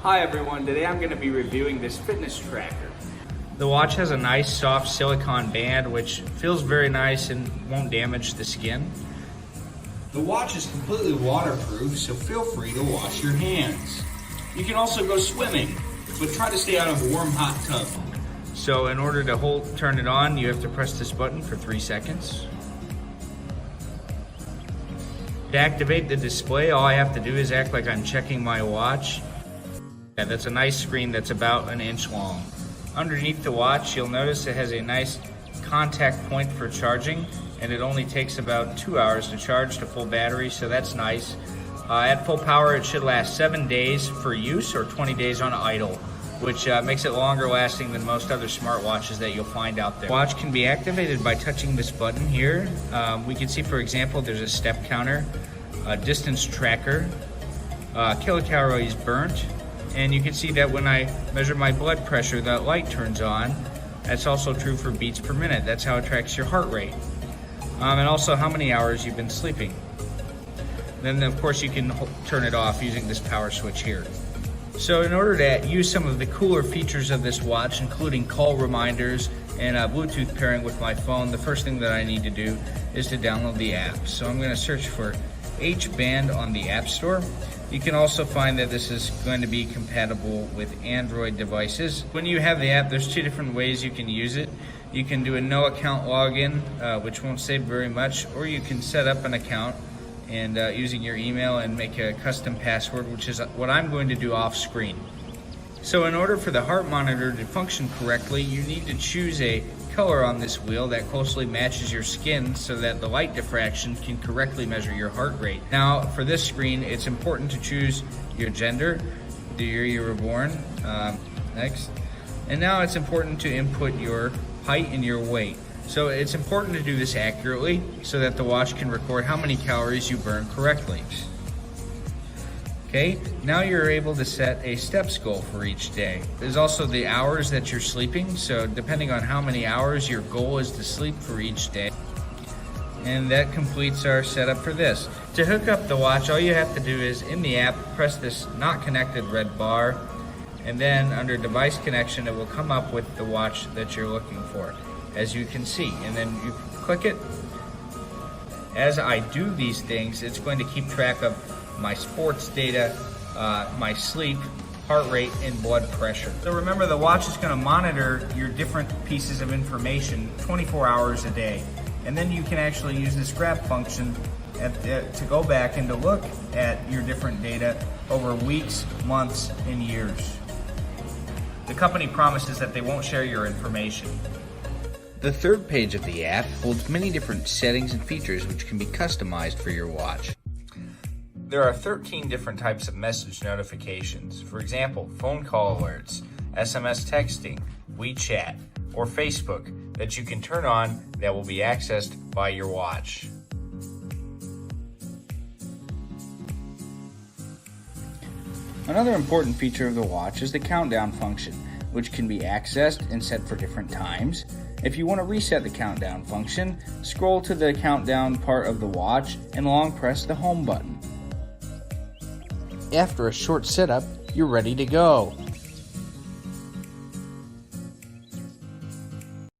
Hi everyone, today I'm going to be reviewing this fitness tracker. The watch has a nice soft silicone band which feels very nice and won't damage the skin. The watch is completely waterproof, so feel free to wash your hands. You can also go swimming, but try to stay out of a warm hot tub. So in order to turn it on, you have to press this button for 3 seconds. To activate the display, all I have to do is act like I'm checking my watch. Yeah, that's a nice screen that's about an inch long. Underneath the watch, you'll notice it has a nice contact point for charging, and it only takes about 2 hours to charge to full battery, so that's nice. At full power, it should last 7 days for use or 20 days on idle, which makes it longer lasting than most other smartwatches that you'll find out there. The watch can be activated by touching this button here. We can see, for example, there's a step counter, a distance tracker, kilocalories burnt, and you can see that when I measure my blood pressure, that light turns on. That's also true for beats per minute. That's how it tracks your heart rate. And also how many hours you've been sleeping. Then of course you can turn it off using this power switch here. So in order to use some of the cooler features of this watch, including call reminders and Bluetooth pairing with my phone, the first thing that I need to do is to download the app. So I'm going to search for H-Band on the App Store. You can also find that this is going to be compatible with Android devices. When you have the app, there's 2 different ways you can use it. You can do a no account login, which won't save very much, or you can set up an account and using your email and make a custom password, which is what I'm going to do off screen. So in order for the heart monitor to function correctly, you need to choose a color on this wheel that closely matches your skin so that the light diffraction can correctly measure your heart rate. Now for this screen, it's important to choose your gender, the year you were born, next. And now it's important to input your height and your weight. So it's important to do this accurately so that the watch can record how many calories you burn correctly. Okay, now you're able to set a steps goal for each day. There's also the hours that you're sleeping, so depending on how many hours your goal is to sleep for each day. And that completes our setup for this. To hook up the watch, all you have to do is in the app, press this not connected red bar, and then under device connection, it will come up with the watch that you're looking for, as you can see. And then you click it. As I do these things, it's going to keep track of my sports data, my sleep, heart rate, and blood pressure. So remember, the watch is going to monitor your different pieces of information 24 hours a day. And then you can actually use this grab function to go back and to look at your different data over weeks, months, and years. The company promises that they won't share your information. The third page of the app holds many different settings and features which can be customized for your watch. There are 13 different types of message notifications. For example, phone call alerts, SMS texting, WeChat, or Facebook that you can turn on that will be accessed by your watch. Another important feature of the watch is the countdown function, which can be accessed and set for different times. If you want to reset the countdown function, scroll to the countdown part of the watch and long press the home button. After a short setup, you're ready to go.